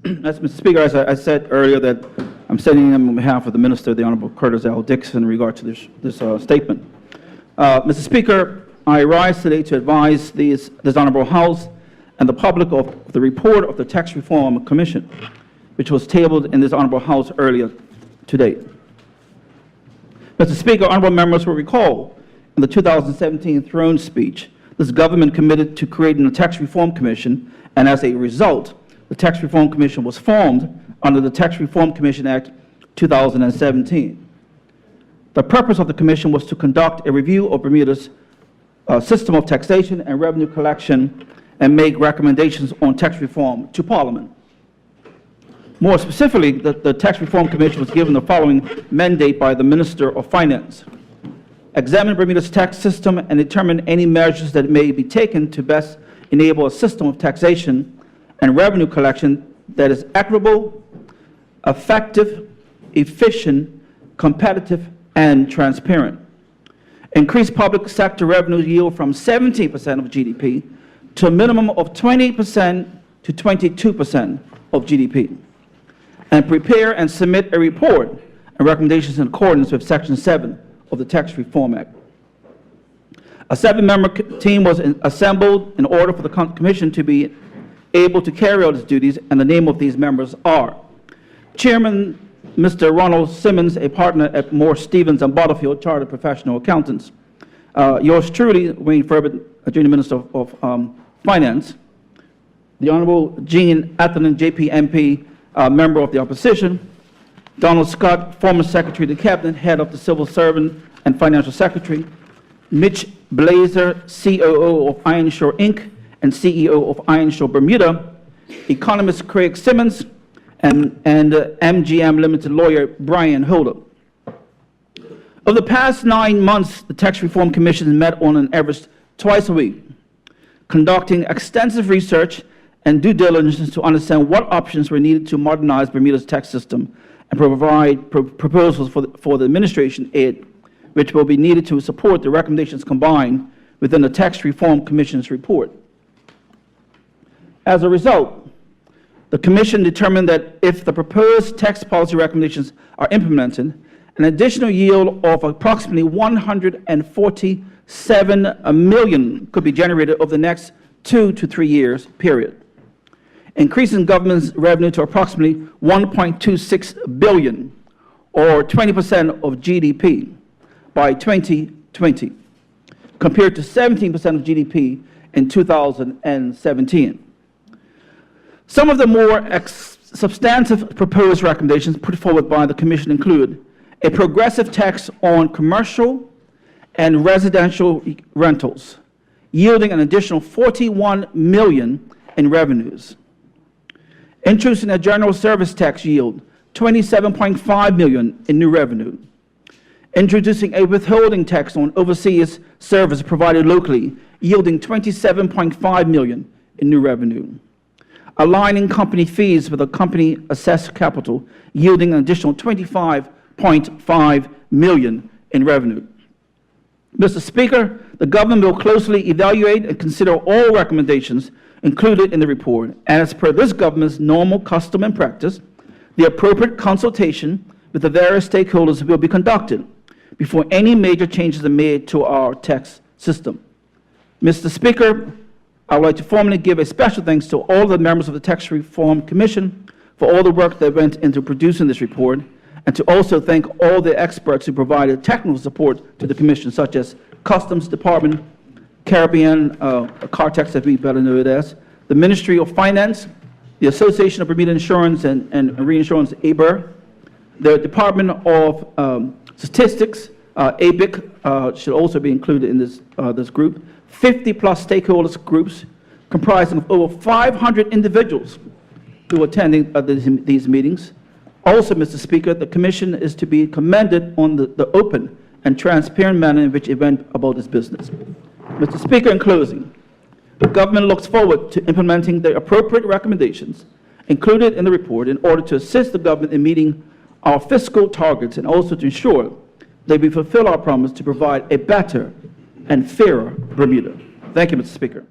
Mr. Speaker, as I said earlier, that I'm sending them on behalf of the Minister, the Honorable Curtis L. Dixon, in regard to this statement. Mr. Speaker, I rise today to advise this Honorable House and the public of the report of the Tax Reform Commission, which was tabled in this Honorable House earlier today. Mr. Speaker, honorable members will recall in the 2017 throne speech, this government committed to creating a Tax Reform Commission, and as a result, the Tax Reform Commission was formed under the Tax Reform Commission Act 2017. The purpose of the commission was to conduct a review of Bermuda's system of taxation and revenue collection and make recommendations on tax reform to Parliament. More specifically, the Tax Reform Commission was given the following mandate by the Minister of Finance: examine Bermuda's tax system and determine any measures that may be taken to best enable a system of taxation and revenue collection that is equitable, effective, efficient, competitive, and transparent. Increase public sector revenue yield from 17% of GDP to a minimum of 20% to 22% of GDP. And prepare and submit a report and recommendations in accordance with Section 7 of the Tax Reform Act. A 7-member team was assembled in order for the Commission to be able to carry out its duties, and the name of these members are: Chairman, Mr. Ronald Simmons, a partner at Moore, Stevens & Butterfield, Chartered Professional Accountants. Yours truly, Wayne Furbert, Junior Minister of Finance. The Honorable Jean Atherton, JP MP, Member of the Opposition. Donald Scott, former Secretary of the Cabinet, Head of the Civil Servant and Financial Secretary. Mitch Blazer, COO of Ironshore Inc. and CEO of Ironshore Bermuda. Economist Craig Simmons, and MGM Limited lawyer Brian Holder. Over the past 9 months, the Tax Reform Commission met on an average twice a week, conducting extensive research and due diligence to understand what options were needed to modernize Bermuda's tax system and provide proposals for the administration aid, which will be needed to support the recommendations combined within the Tax Reform Commission's report. As a result, the Commission determined that if the proposed tax policy recommendations are implemented, an additional yield of approximately $147 million could be generated over the next 2 to 3 years period, increasing government's revenue to approximately $1.26 billion, or 20% of GDP by 2020, compared to 17% of GDP in 2017. Some of the more substantive proposed recommendations put forward by the Commission include a progressive tax on commercial and residential rentals, yielding an additional $41 million in revenues. Introducing a general service tax yield, $27.5 million in new revenue. Introducing a withholding tax on overseas service provided locally, yielding $27.5 million in new revenue. Aligning company fees with a company assessed capital, yielding an additional $25.5 million in revenue. Mr. Speaker, the government will closely evaluate and consider all recommendations included in the report, and as per this government's normal custom and practice, the appropriate consultation with the various stakeholders will be conducted before any major changes are made to our tax system. Mr. Speaker, I would like to formally give a special thanks to all the members of the Tax Reform Commission for all the work that went into producing this report, and to also thank all the experts who provided technical support to the Commission, such as Customs Department, Caribbean, Cartex, as we better know it as, the Ministry of Finance, the Association of Bermuda Insurance and Reinsurance, ABER, the Department of Statistics, ABIC, should also be included in this group, 50-plus stakeholders groups comprising of over 500 individuals who are attending these meetings. Also, Mr. Speaker, the Commission is to be commended on the open and transparent manner in which it went about its business. Mr. Speaker, in closing, the government looks forward to implementing the appropriate recommendations included in the report in order to assist the government in meeting our fiscal targets and also to ensure that we fulfill our promise to provide a better and fairer Bermuda. Thank you, Mr. Speaker.